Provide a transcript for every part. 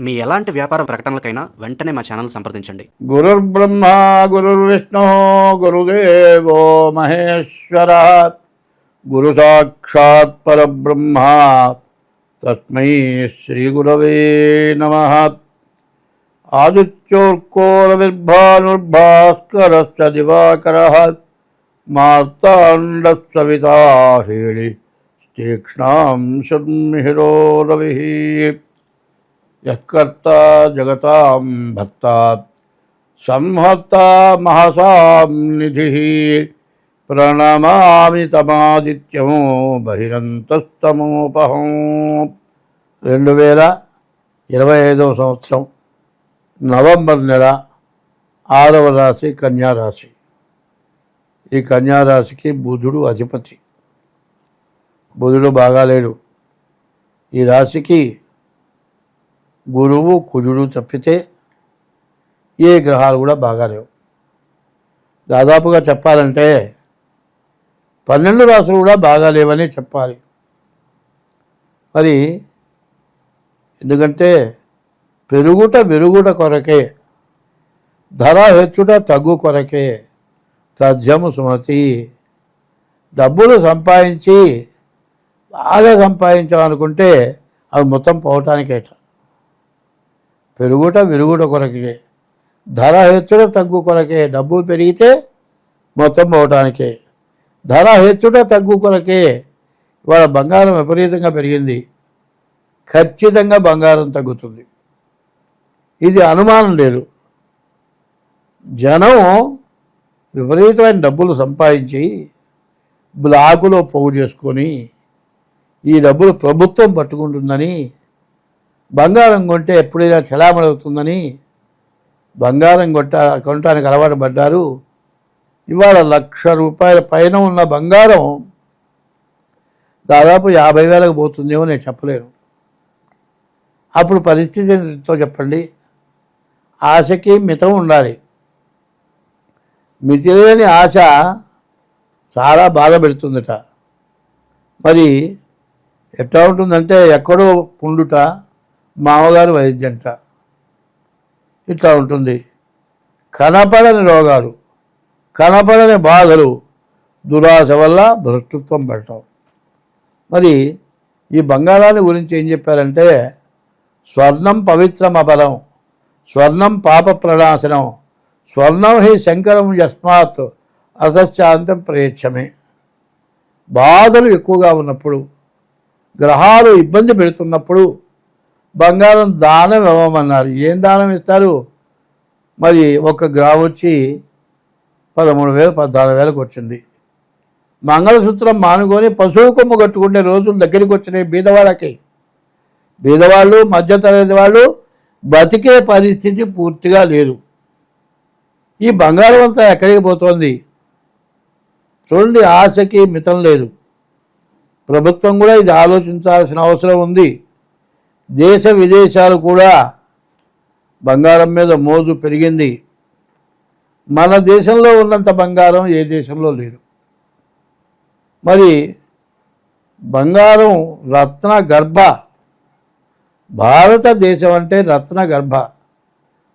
మీ ఎలాంటి వ్యాపార ప్రకటనలకైనా వెంటనే మా ఛానల్ సంప్రదించండి. గురుర్బ్రహ్మ గురుర్విష్ణు గురుదేవో మహేశ్వర గురు సాక్షాత్ పరబ్రహ్మ తస్మై శ్రీ గురవే నమః. ఆదిత్యోర్కోరవిర్భానుర్భాస్కరశ్చ దివాకరః మార్తాండః సవితా హేళి తీక్ష్ణాం శర్మిహిరో రవిః. యఃకర్తా జగతాం భర్తా సంహర్తా మహసాం నిధిః ప్రణమామి తమాదిత్యం బహిరంతస్తమోపహం. 2025 సంవత్సరం నవంబర్ నెల 6వ రాశి కన్యారాశి. ఈ కన్యారాశికి బుధుడు అధిపతి. బుధుడు బాగాలేడు. ఈ రాశికి గురువు కుజుడు తప్పితే ఏ గ్రహాలు కూడా బాగాలేవు. దాదాపుగా చెప్పాలంటే 12 రాశులు కూడా బాగాలేవని చెప్పాలి. మరి ఎందుకంటే పెరుగుట విరుగుట కొరకే, ధర హెచ్చుట తగ్గు కొరకే తథ్యము సుమతి. డబ్బులు సంపాదించి బాగా సంపాదించామనుకుంటే అవి మొత్తం పోవటానికేట. పెరుగుట విరుగుట కొరకే, ధర హెచ్చుట తగ్గు కొరకే. డబ్బులు పెరిగితే మొత్తం పోవటానికే. ధర హెచ్చుట తగ్గు కొరకే. ఇవాళ బంగారం విపరీతంగా పెరిగింది, ఖచ్చితంగా బంగారం తగ్గుతుంది. ఇది అనుమానం లేదు. జనం విపరీతమైన డబ్బులు సంపాదించి బ్లాకులో పోగు చేసుకొని ఈ డబ్బులు ప్రభుత్వం పట్టుకుంటుందని, బంగారం కొంటే ఎప్పుడైనా చలామణి అవుతుందని బంగారం కొనటానికి అలవాటు పడ్డారు. ఇవాళ ₹1,00,000 పైన ఉన్న బంగారం దాదాపు 50,000కు పోతుందేమో నేను చెప్పలేను. అప్పుడు పరిస్థితి ఎంతో చెప్పండి. ఆశకి మితం ఉండాలి. మితిలేని ఆశ చాలా బాధ పెడుతుందట. మరి ఎట్లా ఉంటుందంటే ఎక్కడో పుండుట, మామగారు వైద్యంట, ఇట్లా ఉంటుంది. కనపడని రోగాలు, కనపడని బాధలు, దురాశ వల్ల భ్రష్టత్వం పడటం. మరి ఈ బంగారాన్ని గురించి ఏం చెప్పారంటే, స్వర్ణం పవిత్రం అపరం, స్వర్ణం పాప ప్రణాశనం, స్వర్ణం హి శంకరం యస్మాత్ అతశ్చాంతం ప్రయచ్చమే. బాధలు ఎక్కువగా ఉన్నప్పుడు, గ్రహాలు ఇబ్బంది పెడుతున్నప్పుడు బంగారం దానం ఇవ్వమన్నారు. ఏం దానం ఇస్తారు? మరి 1 గ్రాము వచ్చి 13,000 14,000కు వచ్చింది. మంగళసూత్రం మానుకొని పశువు కొమ్ము కట్టుకునే రోజులు దగ్గరికి వచ్చినాయి బీదవాళ్ళకి. బీదవాళ్ళు, మధ్యతరగతి వాళ్ళు బతికే పరిస్థితి పూర్తిగా లేదు. ఈ బంగారం అంతా ఎక్కడికి పోతోంది చూడండి. ఆశకి మితం లేదు. ప్రభుత్వం కూడా ఇది ఆలోచించాల్సిన అవసరం ఉంది. దేశ విదేశాలు కూడా బంగారం మీద మోజు పెరిగింది. మన దేశంలో ఉన్నంత బంగారం ఏ దేశంలో లేదు. మరి బంగారం రత్న గర్భ. భారతదేశం అంటే రత్న గర్భ,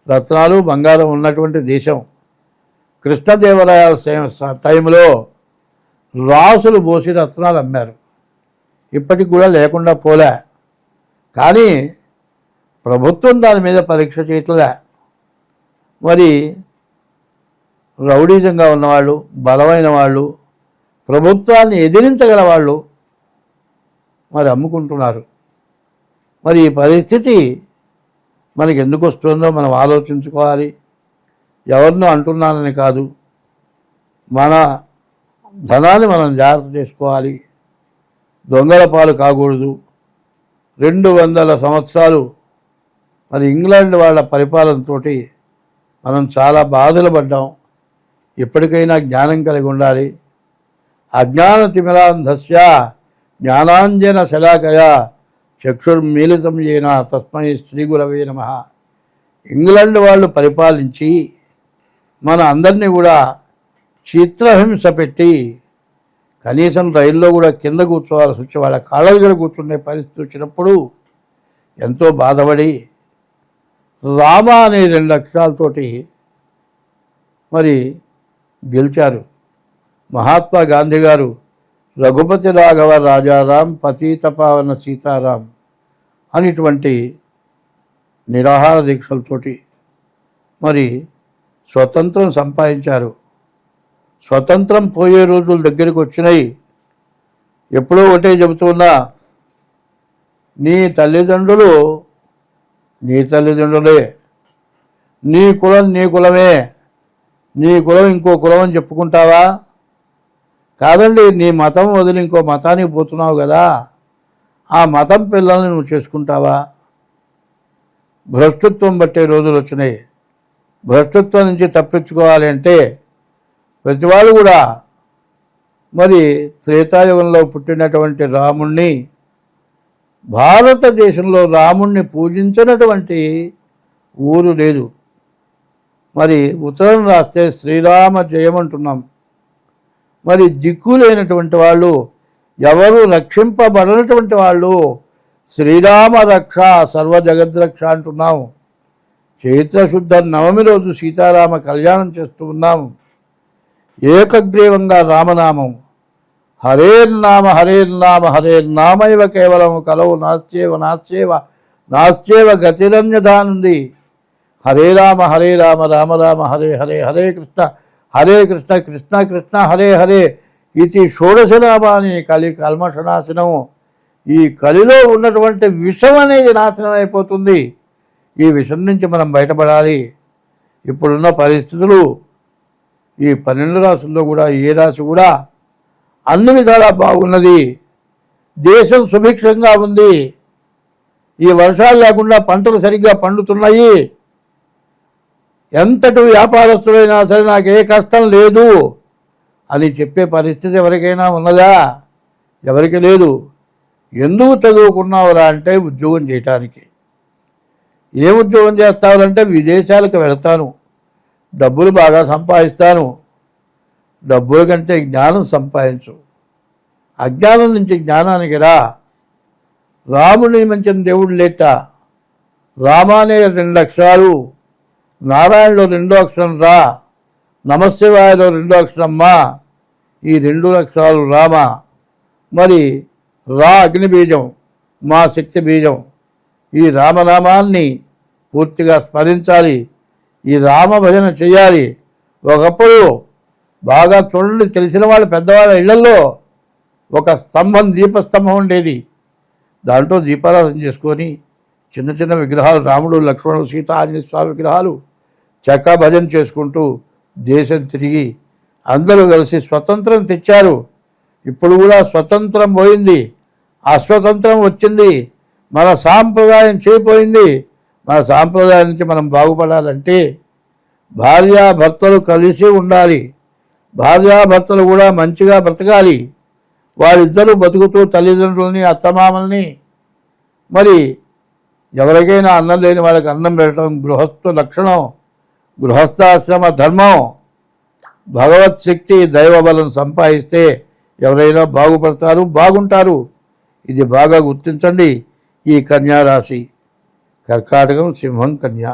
రత్నాలు బంగారం ఉన్నటువంటి దేశం. కృష్ణదేవరాయల టైంలో రాసులు పోసి రత్నాలు అమ్మారు. ఇప్పటికి కూడా లేకుండా పోలే. కానీ ప్రభుత్వం దాని మీద పరీక్ష చేయట్లే. మరి రౌడీజంగా ఉన్నవాళ్ళు, బలమైన వాళ్ళు, ప్రభుత్వాన్ని ఎదిరించగల వాళ్ళు మరి అమ్ముకుంటున్నారు. మరి ఈ పరిస్థితి మనకి ఎందుకు వస్తుందో మనం ఆలోచించుకోవాలి. ఎవరినో అంటున్నానని కాదు, మన ధనాన్ని మనం జాగ్రత్త చేసుకోవాలి. దొంగల పాలు కాకూడదు. 200 సంవత్సరాలు మరి ఇంగ్లాండ్ వాళ్ళ పరిపాలనతో మనం చాలా బాధలు పడ్డాం. ఎప్పటికైనా జ్ఞానం కలిగి ఉండాలి. అజ్ఞాన తిమిరాంధస్య జ్ఞానాంజన శలాకయా చక్షుర్మీలితం ఏన తస్మై శ్రీ గురవే నమః. ఇంగ్లాండ్ వాళ్ళు పరిపాలించి మన అందరినీ కూడా చిత్రహింస పెట్టి కనీసం రైల్లో కూడా కింద కూర్చోవాల్సి వచ్చి వాళ్ళ కాళ్ళ దగ్గర కూర్చునే పరిస్థితి వచ్చినప్పుడు ఎంతో బాధపడి రామ అనే 2 అక్షరాలతోటి మరి గెలిచారు. మహాత్మా గాంధీ గారు రఘుపతి రాఘవ రాజారాం పతీత పావన సీతారాం అనేటువంటి నిరాహార దీక్షలతోటి మరి స్వతంత్రం సంపాదించారు. స్వతంత్రం పోయే రోజులు దగ్గరికి వచ్చినాయి. ఎప్పుడో ఒకటే చెబుతున్నా, నీ తల్లిదండ్రులు నీ తల్లిదండ్రులే, నీ కులం నీ కులమే, నీ కులం ఇంకో కులం అని చెప్పుకుంటావా? కాదండి, నీ మతం వదిలి ఇంకో మతానికి పోతున్నావు కదా, ఆ మతం పిల్లల్ని నువ్వు చేసుకుంటావా? భ్రష్టత్వం బట్టే రోజులు వచ్చినాయి. భ్రష్టత్వం నుంచి తప్పించుకోవాలి అంటే ప్రతి వాళ్ళు కూడా మరి త్రేతాయుగంలో పుట్టినటువంటి రాముణ్ణి, భారతదేశంలో రాముణ్ణి పూజించినటువంటి ఊరు లేదు. మరి ఉత్తరం రాస్తే శ్రీరామ జయమంటున్నాం. మరి దిక్కు లేనటువంటి వాళ్ళు, ఎవరు రక్షింపబడినటువంటి వాళ్ళు శ్రీరామ రక్ష సర్వ జగద్రక్ష అంటున్నాం. చైత్రశుద్ధ నవమి రోజు సీతారామ కళ్యాణం చేస్తూ ఉన్నాం. ఏకగ్రీవంగా రామనామం, హరేర్నామ హరేర్నామ హరేర్నామైవ కేవలం కలవు నాస్చేవ నాస్చేవ నాస్చేవ గతిరన్యధానుంది. హరే రామ రామ రామ హరే హరే హరే కృష్ణ కృష్ణ కృష్ణ హరే హరే ఇది షోడశనామాని కలి కల్మషనాశనం. ఈ కలిలో ఉన్నటువంటి విషం అనేది నాశనం అయిపోతుంది. ఈ విషం నుంచి మనం బయటపడాలి. ఇప్పుడున్న పరిస్థితులు ఈ 12 రాసుల్లో కూడా ఏ రాశి కూడా అన్ని విధాలా బాగున్నది. దేశం సుభిక్షంగా ఉంది. ఈ వర్షాలు లేకుండా పంటలు సరిగ్గా పండుతున్నాయి. ఎంతటి వ్యాపారస్తులైనా సరే నాకు ఏ కష్టం లేదు అని చెప్పే పరిస్థితి ఎవరికైనా ఉన్నదా? ఎవరికి లేదు. ఎందుకు చదువుకున్నావురా అంటే ఉద్యోగం చేయటానికి. ఏ ఉద్యోగం చేస్తావులంటే విదేశాలకు వెళతాను, డబ్బులు బాగా సంపాదిస్తాను. డబ్బుల కంటే జ్ఞానం సంపాదించు. అజ్ఞానం నుంచి జ్ఞానానికి రా. రాముని మంచిన దేవుడు లేట. రామ అనే 2 అక్షరాలు, నారాయణలో 2వ అక్షరం రా, నమశివాయలో 2వ అక్షరం మా. ఈ 2 అక్షరాలు రామ. మరి రా అగ్ని బీజం, మా శక్తి బీజం. ఈ రామనామాన్ని పూర్తిగా స్మరించాలి. ఈ రామ భజన చేయాలి. ఒకప్పుడు బాగా చూడండి, తెలిసిన వాళ్ళు పెద్దవాళ్ళ ఇళ్లలో ఒక స్తంభం, దీపస్తంభం ఉండేది. దాంట్లో దీపారాధన చేసుకొని చిన్న చిన్న విగ్రహాలు, రాముడు లక్ష్మణుడు సీత ఆంజనేయ స్వామి విగ్రహాలు చక్కా భజన చేసుకుంటూ దేశం తిరిగి అందరూ కలిసి స్వతంత్రం తెచ్చారు. ఇప్పుడు కూడా స్వతంత్రం పోయింది, అస్వతంత్రం వచ్చింది. మన సాంప్రదాయం చేయిపోయింది. మన సాంప్రదాయం నుంచి మనం బాగుపడాలంటే భార్యాభర్తలు కలిసి ఉండాలి. భార్యాభర్తలు కూడా మంచిగా బ్రతకాలి. వాళ్ళిద్దరూ బతుకుతూ తల్లిదండ్రులని, అత్తమామల్ని, మరి ఎవరికైనా అన్నం లేని వాళ్ళకి అన్నం పెట్టడం గృహస్థ లక్షణం, గృహస్థాశ్రమ ధర్మం. భగవత్ శక్తి, దైవబలం సంపాదిస్తే ఎవరైనా బాగుపడతారు, బాగుంటారు. ఇది బాగా గుర్తించండి. ఈ కన్యా రాశి, కర్కాటకం, సింహం, కన్యా,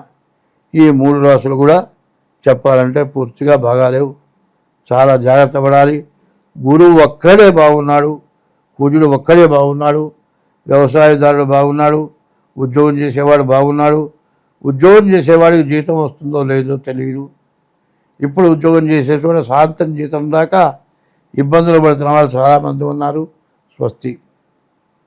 ఈ 3 రాశులు కూడా చెప్పాలంటే పూర్తిగా బాగాలేవు. చాలా జాగ్రత్త పడాలి. గురువు ఒక్కడే బాగున్నాడు, కుజుడు ఒక్కడే బాగున్నాడు, వ్యవసాయదారుడు బాగున్నాడు, ఉద్యోగం చేసేవాడు బాగున్నాడు. ఉద్యోగం చేసేవాడికి జీతం వస్తుందో లేదో తెలియదు. ఇప్పుడు ఉద్యోగం చేసే చోట శాంతం జీతం దాకా ఇబ్బందులు పడుతున్న వాళ్ళు చాలామంది ఉన్నారు. స్వస్తి.